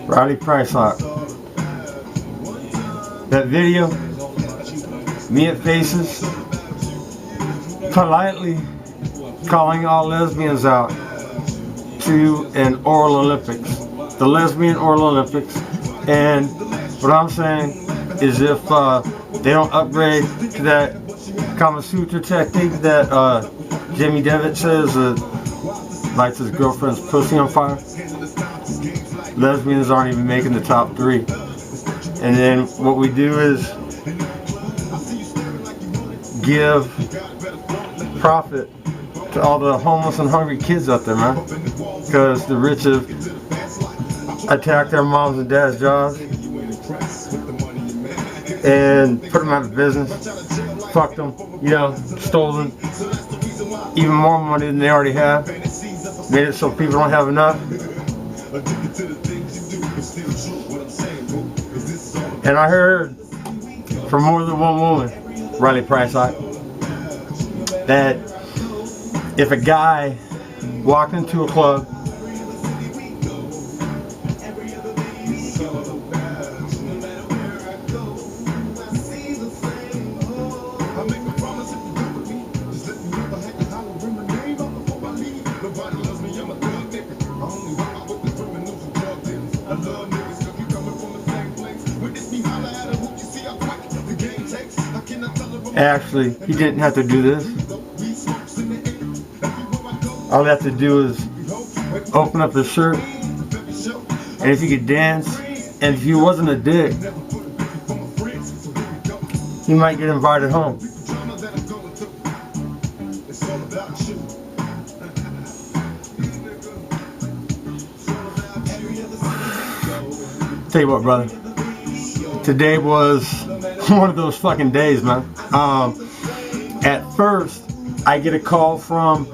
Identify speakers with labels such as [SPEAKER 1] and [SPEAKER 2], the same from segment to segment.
[SPEAKER 1] Riley Priceock. That video, me at Faces, politely calling all lesbians out to an oral Olympics, the Lesbian Oral Olympics. And what I'm saying is if they don't upgrade to that Kama Sutra technique that Jimmy Devitt says lights his girlfriend's pussy on fire, lesbians aren't even making the top 3. And then what we do is give profit to all the homeless and hungry kids out there, man. Because the rich have attacked their moms and dads' jobs and put them out of business, fucked them, you know, stolen even more money than they already have, made it so people don't have enough. And I heard from more than one woman, Riley Priceock, that if a guy walked into a club actually, he didn't have to do this. All he had to do is open up his shirt, and if he could dance, and if he wasn't a dick, he might get invited home. Tell you what, brother, today was one of those fucking days, man. At first, I get a call from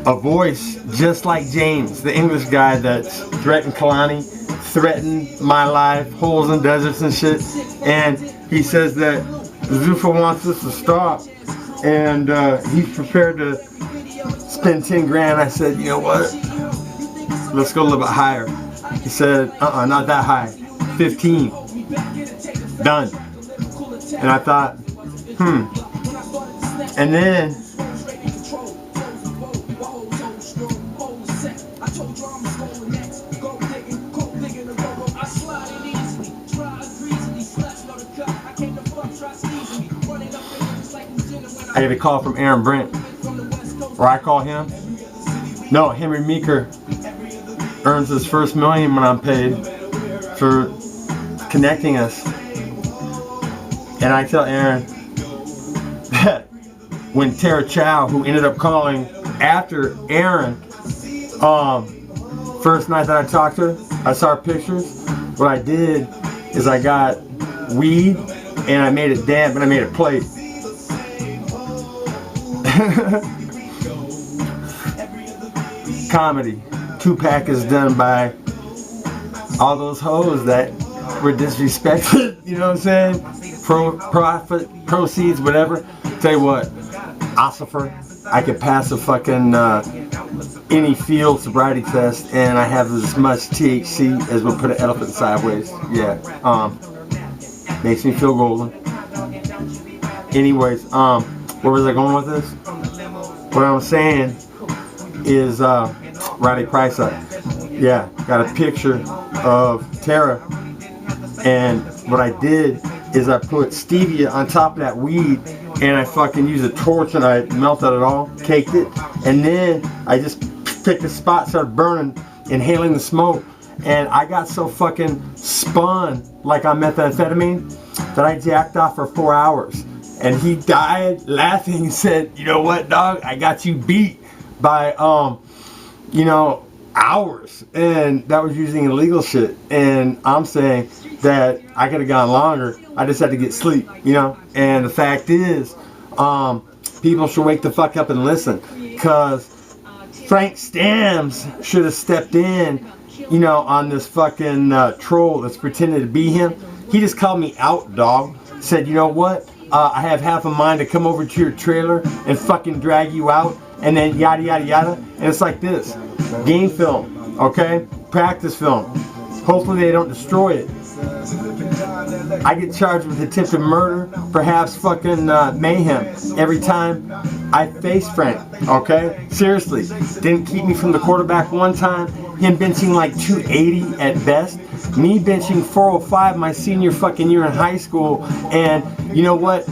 [SPEAKER 1] a voice just like James, the English guy that threatened Kalani, threatened my life, holes in deserts and shit. And he says that Zuffas wants us to stop, and he's prepared to spend 10 grand. I said, you know what? Let's go a little bit higher. He said, not that high. 15. Done. And I thought, And then I get a call from Aaron Brent, or I call him. No, Henry Meeker earns his first million when I'm paid for connecting us. And I tell Aaron that when Tara Chow, who ended up calling after Aaron, first night that I talked to her, I saw her pictures. What I did is I got weed and I made it damp and I made it plate. Comedy. Tupac is done by all those hoes that were disrespected, you know what I'm saying? Profit, proceeds, whatever. Tell you what, Ossifer, I could pass a fucking any field sobriety test and I have as much THC as would put an elephant sideways. Yeah, makes me feel golden. Anyways, where was I going with this? What I'm saying is Riley Priceock. Yeah, got a picture of Tara, and what I did is I put stevia on top of that weed, and I fucking used a torch and I melted it all, caked it, and then I just picked a spot, started burning, inhaling the smoke, and I got so fucking spun like on methamphetamine that I jacked off for 4 hours. And he died laughing and said, you know what, dog, I got you beat by, you know, hours. And that was using illegal shit. And I'm saying that I could have gone longer. I just had to get sleep, you know. And the fact is, people should wake the fuck up and listen. Because Frank Stams should have stepped in, you know, on this fucking troll that's pretending to be him. He just called me out, dog. Said, you know what? I have half a mind to come over to your trailer and fucking drag you out, and then yada yada yada. And it's like this. Game film, okay? Practice film. Hopefully they don't destroy it. I get charged with attempted murder, perhaps fucking mayhem every time I face Frank, okay? Seriously, didn't keep me from the quarterback one time, him benching like 280 at best, me benching 405 my senior fucking year in high school, and you know what?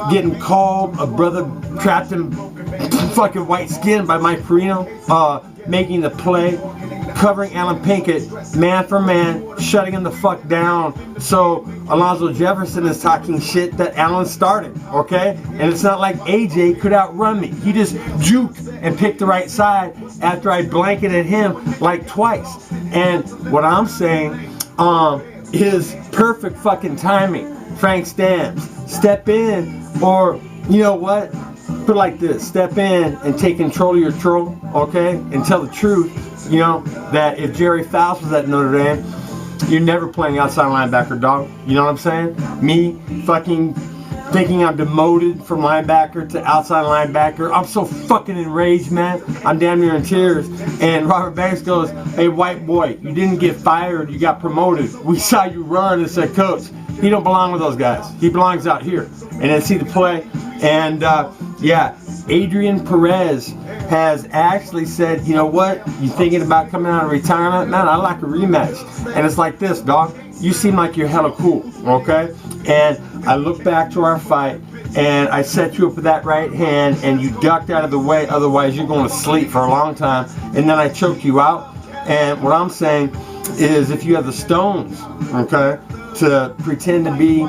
[SPEAKER 1] Getting called a brother trapped in fucking white skin by Mike Perino, making the play, covering Alan Pinkett, man for man, shutting him the fuck down. So Alonzo Jefferson is talking shit that Alan started, okay? And it's not like AJ could outrun me. He just juked and picked the right side after I blanketed him like twice. And what I'm saying is perfect fucking timing. Frank Stamps, step in, or you know what? Put it like this, step in and take control of your troll, okay? And tell the truth, you know, that if Jerry Faust was at Notre Dame, you're never playing outside linebacker, dog. You know what I'm saying? Me fucking thinking I'm demoted from linebacker to outside linebacker. I'm so fucking enraged, man. I'm damn near in tears. And Robert Banks goes, hey, white boy, you didn't get fired, you got promoted. We saw you run and said, coach, he don't belong with those guys. He belongs out here. And then see the play. And yeah, Adrian Perez has actually said, you know what, you thinking about coming out of retirement? Man, I like a rematch. And it's like this, dog. You seem like you're hella cool, okay? And I look back to our fight, and I set you up with that right hand, and you ducked out of the way, otherwise you're going to sleep for a long time. And then I choked you out. And what I'm saying is, if you have the stones, okay, to pretend to be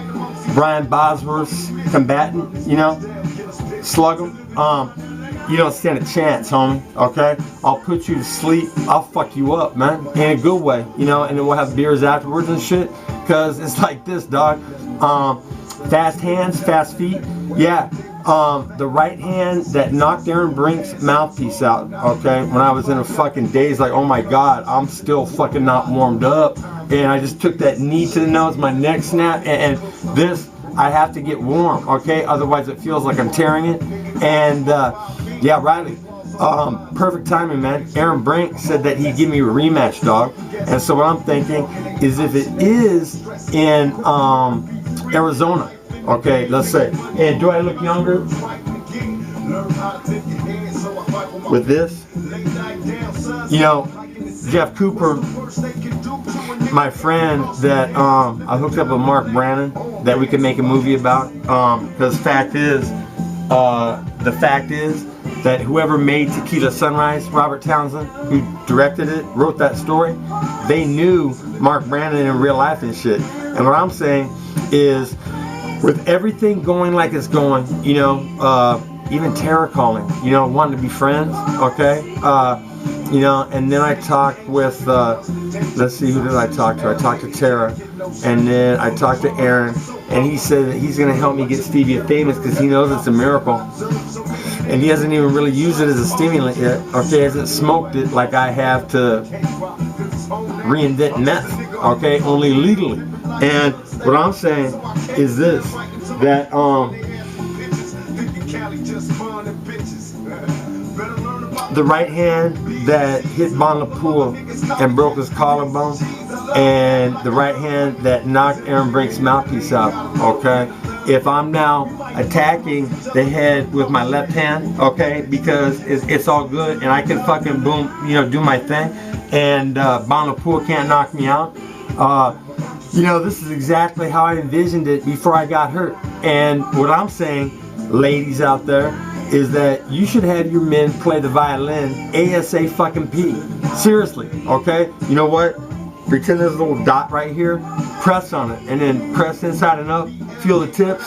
[SPEAKER 1] Brian Bosworth's combatant, you know, slug him, you don't stand a chance, homie, okay? I'll put you to sleep, I'll fuck you up, man, in a good way, you know, and then we'll have beers afterwards and shit, because it's like this, dog. Fast hands, fast feet, yeah. The right hand that knocked Aaron Brink's mouthpiece out, okay, when I was in a fucking daze, like, oh my god, I'm still fucking not warmed up, and I just took that knee to the nose, my neck snapped, and this, I have to get warm, okay, otherwise it feels like I'm tearing it. And yeah, Riley, perfect timing, man. Aaron Brink said that he'd give me a rematch, dog. And so what I'm thinking is, if it is in Arizona, okay, let's say, and do I look younger with this? You know, Jeff Cooper, my friend that I hooked up with Mark Brannon, that we could make a movie about, because the fact is that whoever made Tequila Sunrise, Robert Townsend, who directed it, wrote that story, they knew Mark Brannon in real life and shit. And what I'm saying is, with everything going like it's going, you know, even terror calling, you know, wanting to be friends, okay? You know, and then I talked with, let's see, who did I talk to? I talked to Tara, and then I talked to Aaron, and he said that he's going to help me get stevia famous because he knows it's a miracle. And he hasn't even really used it as a stimulant yet, okay? Hasn't smoked it like I have to reinvent meth, okay? Only legally. And what I'm saying is this, that, the right hand that hit Bon LaPoule and broke his collarbone, and the right hand that knocked Aaron Brink's mouthpiece out, okay? If I'm now attacking the head with my left hand, okay, because it's all good and I can fucking boom, you know, do my thing, and Bon LaPoule can't knock me out, you know, this is exactly how I envisioned it before I got hurt. And what I'm saying, ladies out there, is that you should have your men play the violin ASA fucking P. Seriously, okay? You know what? Pretend there's a little dot right here, press on it, and then press inside and up, feel the tips,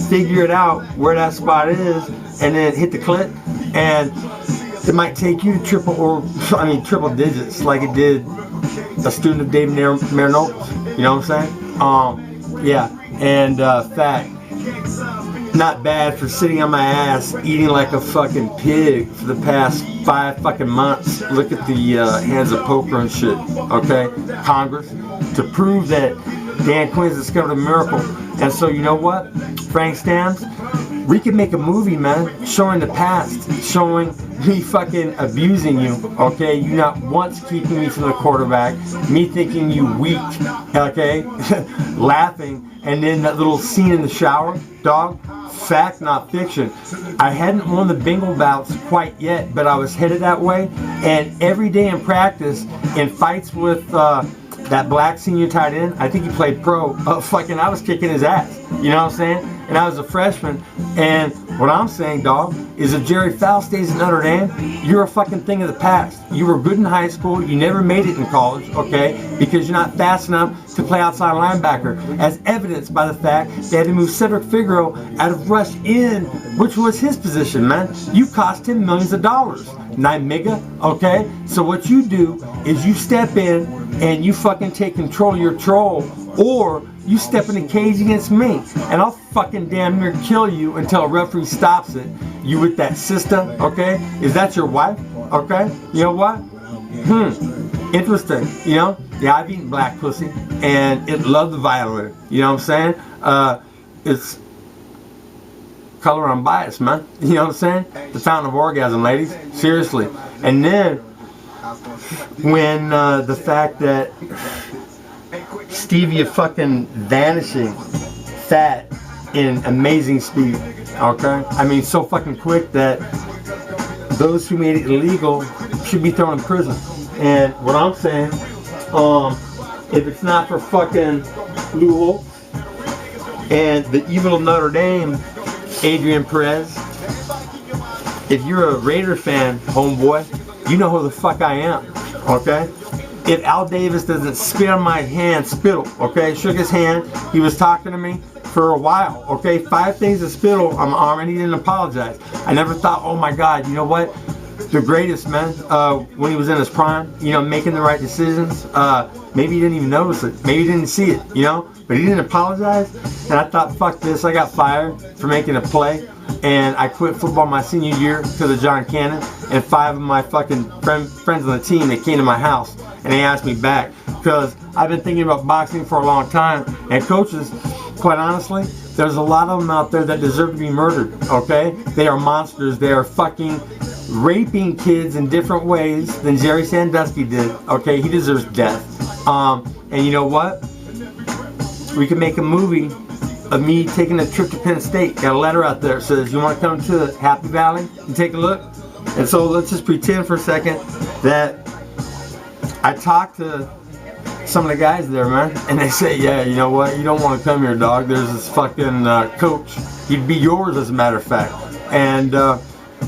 [SPEAKER 1] figure it out where that spot is, and then hit the clit, and it might take you triple digits like it did a student of David Marinopoulos. You know what I'm saying? Yeah, and fact, not bad for sitting on my ass eating like a fucking pig for the past 5 fucking months. Look at the hands of poker and shit, okay? Congress, to prove that Dan Quinn's discovered a miracle. And so you know what? Frank Stamps, we could make a movie, man, showing the past, showing me fucking abusing you, okay? You not once keeping me from the quarterback, me thinking you weak, okay? Laughing, and then that little scene in the shower, dog, fact, not fiction. I hadn't won the bingo bouts quite yet, but I was headed that way, and every day in practice, in fights with that black senior tight end, I think he played pro, I was kicking his ass, you know what I'm saying? And I was a freshman, and what I'm saying, dog, is if Jerry Fowl stays at Notre Dame, you're a fucking thing of the past. You were good in high school, you never made it in college, okay, because you're not fast enough to play outside linebacker, as evidenced by the fact they had to move Cedric Figaro out of rush in, which was his position, man. You cost him millions of dollars. Nimiga, okay? So what you do is you step in and you fucking take control of your troll, or you step in the cage against me, and I'll fucking damn near kill you until a referee stops it. You with that sister, okay? Is that your wife? Okay? You know what? Interesting, you know? Yeah, I've eaten black pussy, and it loved the violet. You know what I'm saying? It's color unbiased, man. You know what I'm saying? The fountain of orgasm, ladies. Seriously. And then, when the fact that stevia fucking vanishing fat in amazing speed, okay? I mean, so fucking quick that those who made it illegal should be thrown in prison. And what I'm saying, if it's not for fucking Lou and the evil of Notre Dame, Adrian Perez, if you're a Raider fan, homeboy, you know who the fuck I am, okay? If Al Davis doesn't spit on my hand, spittle, okay? Shook his hand, he was talking to me for a while, okay? 5 days of spittle on my arm, and he didn't apologize. I never thought, oh my God, you know what? The greatest, man, when he was in his prime, you know, making the right decisions. Maybe he didn't even notice it. Maybe he didn't see it, you know? But he didn't apologize, and I thought, fuck this. I got fired for making a play, and I quit football my senior year because of John Cannon, and 5 of my fucking friends on the team, they came to my house, and they asked me back, because I've been thinking about boxing for a long time, and coaches, quite honestly, there's a lot of them out there that deserve to be murdered, okay? They are monsters. They are fucking raping kids in different ways than Jerry Sandusky did, okay? He deserves death. And you know what? We can make a movie of me taking a trip to Penn State. Got a letter out there that says, you want to come to Happy Valley and take a look? And so let's just pretend for a second that I talked to some of the guys there, man, and they say, yeah, you know what, you don't want to come here, dog. There's this fucking coach. He'd be yours, as a matter of fact. And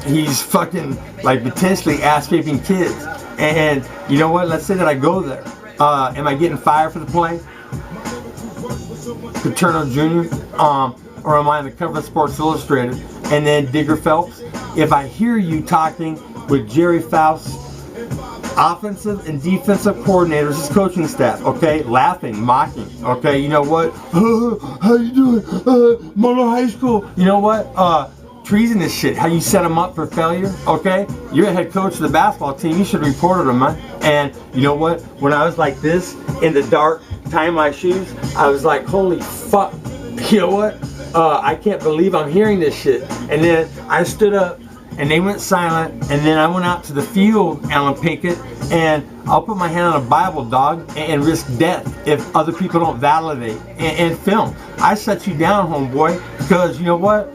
[SPEAKER 1] he's fucking, like, potentially ass-raping kids. And you know what, let's say that I go there. Am I getting fired for the play? Paterno Jr., or am I on the cover of Sports Illustrated? And then Digger Phelps, if I hear you talking with Jerry Faust's offensive and defensive coordinators, his coaching staff, okay, laughing, mocking, okay, you know what, how you doing, Mono High School, you know what, treasonous shit, how you set them up for failure, okay, you're a head coach of the basketball team, you should have reported them, man. And you know what, when I was like this, in the dark, tying my shoes, I was like, holy fuck, you know what, I can't believe I'm hearing this shit. And then I stood up, and they went silent, and then I went out to the field, Alan Pinkett, and I'll put my hand on a Bible, dog, and risk death if other people don't validate and film. I shut you down, homeboy, because you know what?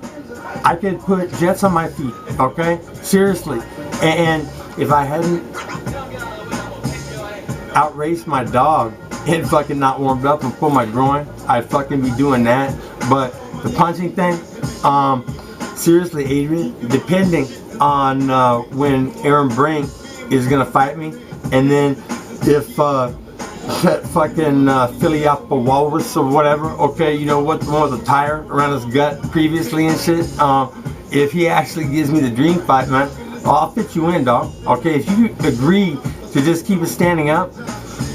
[SPEAKER 1] I could put jets on my feet, okay? Seriously. And if I hadn't outraced my dog and fucking not warmed up and pulled my groin, I'd fucking be doing that. But the punching thing, seriously, Adrian, depending on when Aaron Brink is going to fight me, and then if that fucking Philly-Apple Walrus or whatever, okay, you know what, the one with the tire around his gut previously and shit, if he actually gives me the dream fight, man, I'll fit you in, dog, okay? If you agree to just keep it standing up,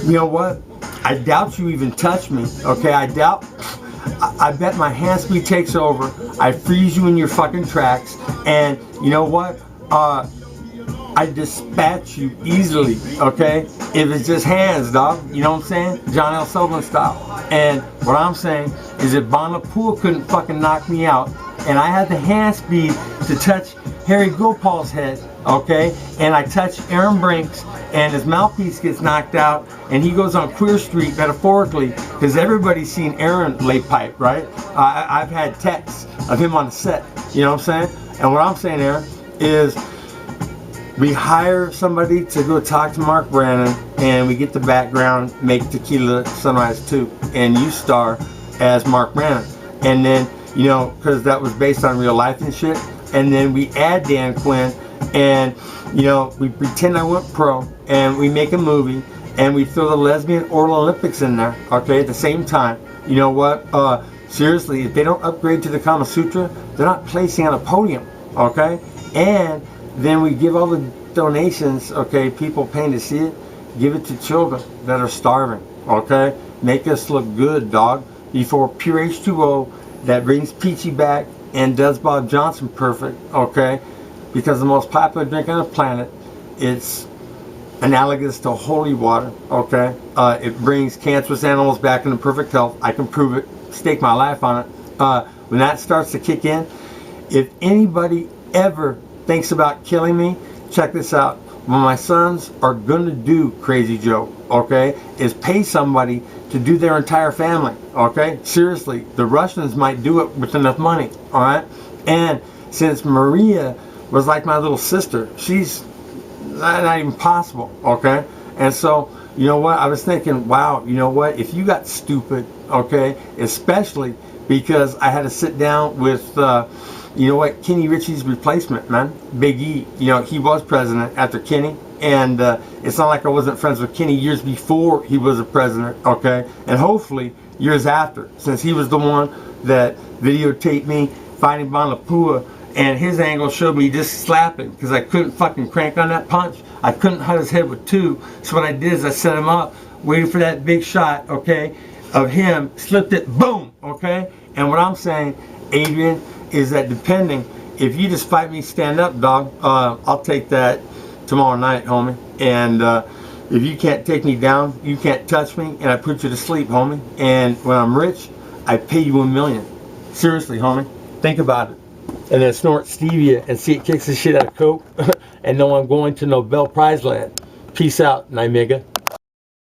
[SPEAKER 1] you know what, I doubt you even touch me, okay? I bet my hand speed takes over. I freeze you in your fucking tracks, and you know what? I dispatch you easily, okay? if it's just hands, dog, you know what I'm saying? John L. Sullivan style. And what I'm saying is if Bonapua couldn't fucking knock me out, and I had the hand speed to touch Harry Gopal's head, okay, and I touch Aaron Brinks, and his mouthpiece gets knocked out, and he goes on Queer Street, metaphorically, because everybody's seen Aaron lay pipe, right? I've had texts of him on the set, you know what I'm saying? And what I'm saying, Aaron, is we hire somebody to go talk to Mark Brannon, and we get the background, make Tequila Sunrise 2, and you star as Mark Brannon. And then, you know, because that was based on real life and shit, and then we add Dan Quinn, and, you know, we pretend I went pro, and we make a movie, and we throw the Lesbian2Oral Olympics in there, okay, at the same time. You know what? Seriously, if they don't upgrade to the Kama Sutra, they're not placing on a podium, okay? And then we give all the donations, okay, people paying to see it, give it to children that are starving, okay? Make us look good, dog, before Pure H2O that brings Peachy back and does Bob Johnson perfect, okay? Because the most popular drink on the planet, it's analogous to holy water, okay? It brings cancerous animals back into perfect health. I can prove it, stake my life on it. When that starts to kick in, if anybody ever thinks about killing me, check this out. What my sons are gonna do, Crazy Joe, okay, is pay somebody to do their entire family, okay? Seriously, the Russians might do it with enough money, all right? And since Maria was like my little sister, she's not even possible, okay? And so, you know what, I was thinking, wow, you know what, if you got stupid, okay, especially because I had to sit down with, you know what, Kenny Ritchie's replacement, man, Big E, you know, he was president after Kenny, and it's not like I wasn't friends with Kenny years before he was a president, okay, and hopefully years after, since he was the one that videotaped me fighting Bonapua, and his angle showed me just slapping, because I couldn't fucking crank on that punch. I couldn't hit his head with two, so what I did is I set him up, waited for that big shot, okay, of him, slipped it, boom, okay, and what I'm saying, Adrian, is that depending, if you just fight me stand up, dog, I'll take that tomorrow night, homie. And if you can't take me down, you can't touch me, and I put you to sleep, homie. And when I'm rich, I pay you $1 million. Seriously, homie, think about it. And then snort stevia and see it kicks the shit out of coke, and know I'm going to Nobel Prize land. Peace out, Nymega.